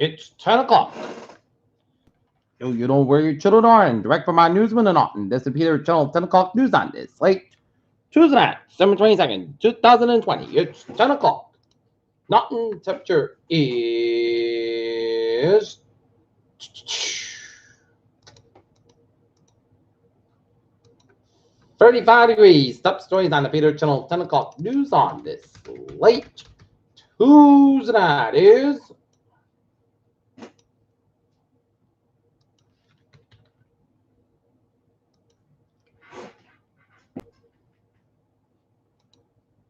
It's 10 o'clock. You know where your children are, and direct from our newsman and Norton. This is Peter Channel 10 o'clock news on this late Tuesday night, December 22nd, 2020. It's 10 o'clock. Norton temperature is 35 degrees. Top stories on the Peter Channel 10 o'clock news on this late Tuesday night is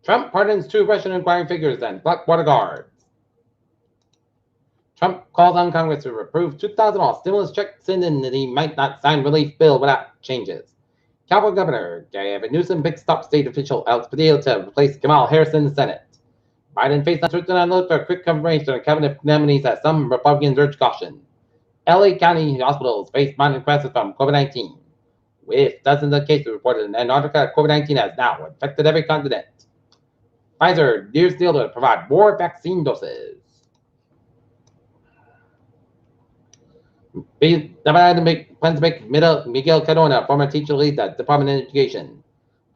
Trump pardons 2 Russian inquiry figures and Blackwater guards. Trump calls on Congress to approve $2,000 stimulus checks and that he might not sign relief bill without changes. California Governor Gavin Newsom picks top state official Alex Padilla to replace Kamala Harris in the Senate. Biden faced uncertainty on look for a quick confirmation of cabinet nominees as some Republicans urge caution. LA County hospitals face mounting crisis from COVID-19, with dozens of cases reported in Antarctica. COVID-19 has now infected every continent. Pfizer nears deal to provide more vaccine doses. Biden plans to make Miguel Cardona, former teacher, lead the Department of Education.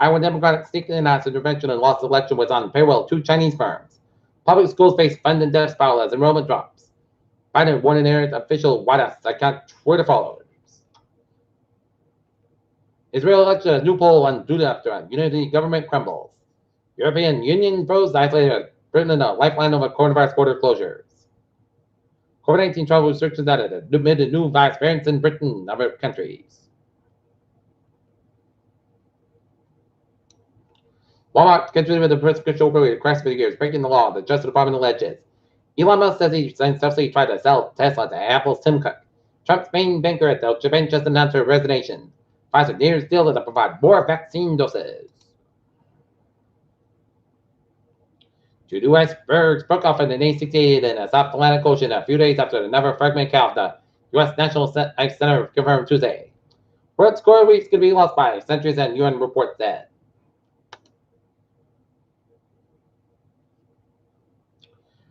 Iowa Democratic sneakily announced intervention and lost election was on payroll of 2 Chinese firms. Public schools face fund and debt spiral as enrollment drops. Biden warned an errant official White House account Twitter followers. Israel election a new poll on Judah after unity government crumbles. European Union throws isolated Britain in a lifeline over coronavirus border closures. COVID-19 travel restrictions added amid new virus variants in Britain and other countries. Walmart continued with the prescription opioid crash for years, breaking the law, the Justice Department alleges. Elon Musk says he successfully tried to sell Tesla to Apple's Tim Cook. Trump's main banker at Deutsche Bank just announced her resignation. Pfizer nears deal to provide more vaccine doses. 2 new icebergs broke off in the 1968 in the South Atlantic Ocean a few days after another fragment cut off the U.S. National Ice Center confirmed Tuesday. World coral reefs could be lost by centuries, and UN report said.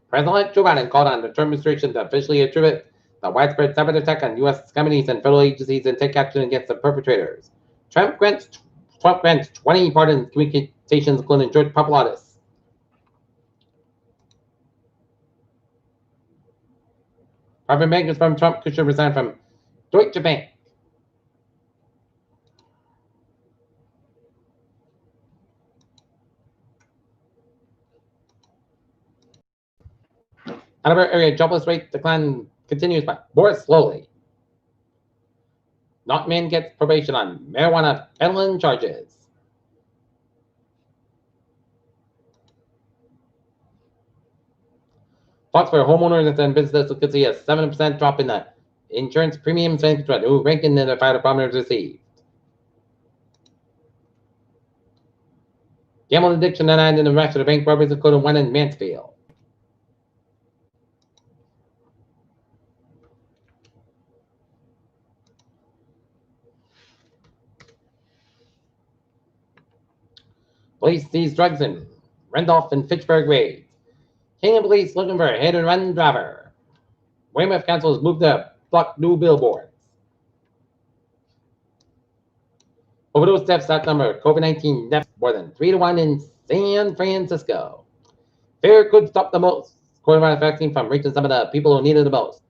President Joe Biden called on the Trump administration to officially attribute the widespread cyber attack on U.S. companies and federal agencies and take action against the perpetrators. Trump grants 20 pardons communications, including George Papadopoulos. Private bankers from Trump should resign from Deutsche Bank. Another area jobless rate decline continues, but more slowly. Not man gets probation on marijuana felon charges. Fox for homeowners and businesses could see a 7% drop in the insurance premiums who ranking in the fire department received. Gambling addiction and in the rest of the bank robberies, including one in Mansfield. Police seize drugs in Randolph and Fitchburg raids. King and police looking for a hit-and-run driver. Weymouth Council has moved to block new billboards. Overdose deaths outnumber COVID-19 deaths more than 3-1 in San Francisco. Fear could stop the most coronavirus vaccine from reaching some of the people who need it the most.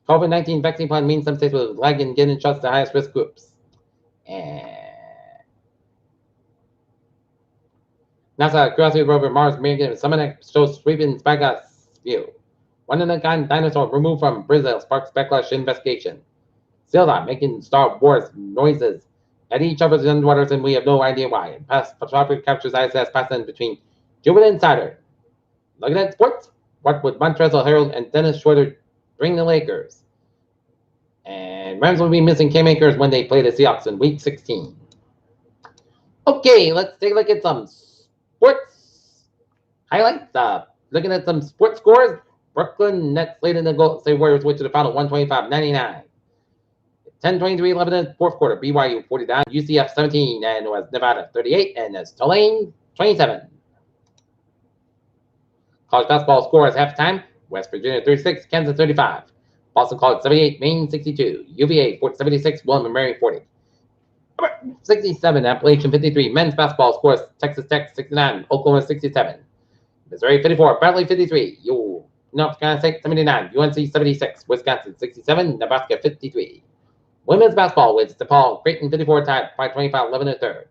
COVID-19 vaccine plan means some states will lag in getting shots to highest risk groups. And NASA Curiosity rover Mars making Summit shows sweeping spyglass view. One-of-a-kind dinosaur removed from Brazil sparks backlash investigation. Still making Star Wars noises at each other's underwaters, and we have no idea why. And past photography captures ISS passing between Cuban and Saturn. Looking at sports, what would Montrezl Harrell and Dennis Schroeder bring the Lakers? And Rams will be missing Cam Akers when they play the Seahawks in Week 16. Okay, let's take a look at some sports highlights. Looking at some sports scores. Brooklyn Nets laid in the Golden State Warriors, which to the final 125-99. 10-23-11 in the fourth quarter. BYU 49, UCF 17, and was Nevada 38, and it's Tulane 27. College basketball scores halftime. West Virginia 36, Kansas 35. Boston College 78, Maine 62. UVA 76, William & Mary 40. 67, Appalachian 53. Men's basketball scores Texas Tech 69, Oklahoma 67. Missouri 54, Bradley 53. North Carolina State 79, UNC 76, Wisconsin 67, Nebraska 53. Women's basketball with DePaul, Creighton 54 tied by 25, 11 and third.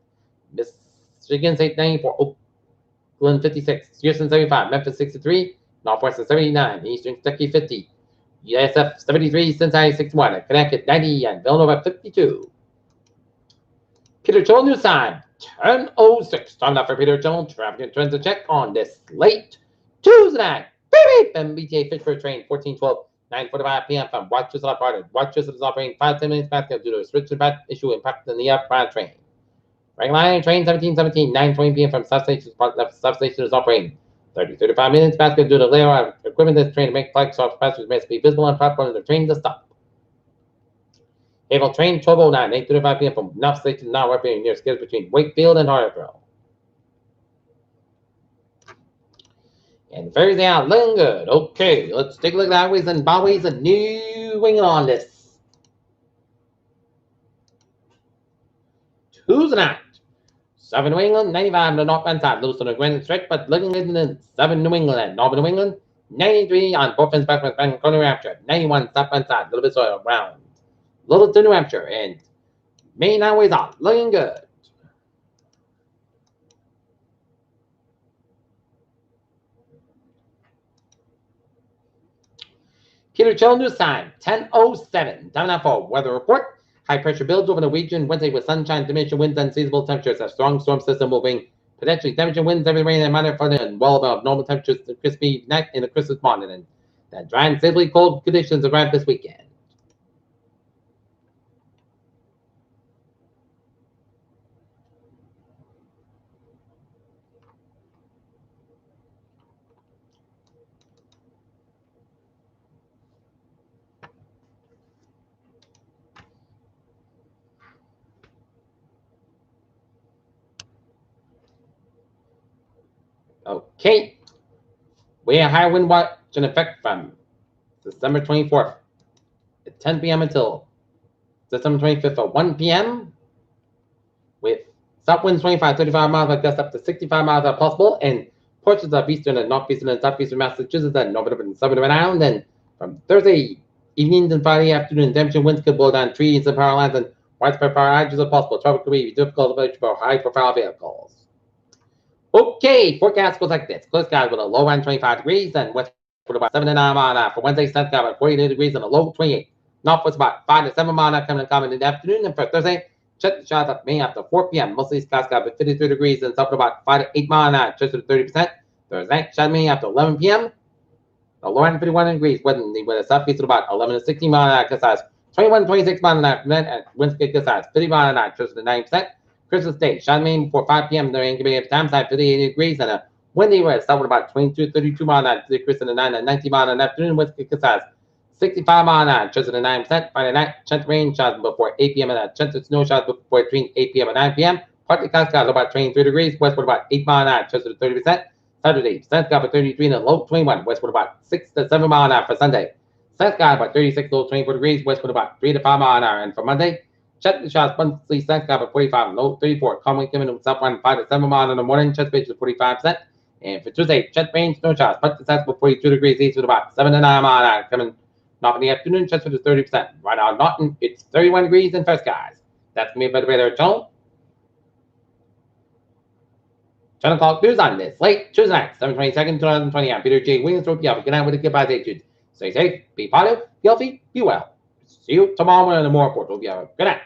Michigan State 94, Oakland 56, Houston 75, Memphis 63, Northwestern 79, Eastern Kentucky 50, USF 73, Cincinnati 61, Connecticut 90, and Villanova 52. Peter Joel news time, 10:06. Time now for Peter Joel traffic and trends to check on this late Tuesday night. MBTA Fitchburg train 1412, 9:45 p.m. from Rochester departed. Rochester is operating 5-10 minutes past due to a restriction issue impacting the outbound train. Regular line train 1717, 9:20 p.m. from substation. Substation is operating 35 minutes past due to layout of equipment. This train to make flights off passengers must be visible on platform of the train to stop. Havel train 1209, 8:35 p.m. from North Station now operating near skids between Wakefield and Hartwell. And Thursday out looking good. Okay, let's take a look at highways and byways and New England on this. Tuesday night. 7 New England, 95 on the northbound side, loose on the Granite stretch, but looking good in the 7 New England, Northern New England, 93 on both ends back from New Hampshire, 91 southbound side, a little bit soil around. Little to New Hampshire, and Main highways out looking good. Peter Joel news time, 10:07. Time now for weather report. High pressure builds over the region Wednesday with sunshine, diminishing winds, and seasonable temperatures. A strong storm system will bring potentially damaging winds, heavy rain, and minor flooding, and well above normal temperatures the crispy night in the Christmas morning. And that dry and seasonably cold conditions arrive this weekend. Okay. We have high wind watch in effect from December 24th at 10 p.m. until December 25th at 1 p.m. with south winds 25-35 miles by gust up to 65 miles are possible, and portions of eastern and northeastern and southeastern Massachusetts and northern and southern around. And from Thursday evening and Friday afternoon, damaging winds could blow down trees and power lines, and widespread power outages are possible. Travel could be difficult for high-profile vehicles. Okay, forecast goes like this. Clear skies with a low around 25 degrees, and west with about 7 to 9 miles an hour. For Wednesday, sun sky about 48 degrees and a low 28. Northwest about 5 to 7 miles an hour coming in the afternoon. And for Thursday, check the shots up May after 4 p.m. Mostly sky about 53 degrees and south about 5 to 8 miles an hour, just to 30%. Thursday night, shot May after 11 p.m. The low end 51 degrees, with a southeast at about 11 to 16 miles an hour, gust size 21 to 26 miles an hour, and winds get gust size 50 miles an hour, just to 9%. Christmas Day, shot Maine before 5 p.m. during time side 58 degrees and a windy west, south about 22 to 32 miles an hour, Christmas in the 9 and 19 miles an afternoon, winds get size 65 miles an hour, just to 9%. Friday night, chance of rain shots before 8 p.m. and a chance of snow shots before between 8 p.m. and 9 p.m. Partly cloudy skies about 23 degrees, westward about 8 miles an hour, just to 30%. Saturday, sun sky about 33 and a low 21, westward about 6 to 7 miles an hour for Sunday. Sun sky about 36, low 24 degrees, westward about 3 to 5 miles an hour. And for Monday, check the shots, monthly sun sky about 45, low 34, calm wind coming southbound 5 to 7 miles in the morning, chest pitch is 45%. And for Tuesday, chest rain, snow shots, monthly sun about 42 degrees east with about 7 to 9 miles an hour coming north in the afternoon, chest pitch is 30%. Right now, Norton, it's 31 degrees in fair skies. That's going to be a better weather tone. 10 o'clock news on this late Tuesday night, 7/22, 2020. I'm Peter J. Wiggins. Hope you have a good night with a goodbye attitude. Stay safe, be positive, be healthy, be well. See you tomorrow morning in the more report. Hope you have a good night.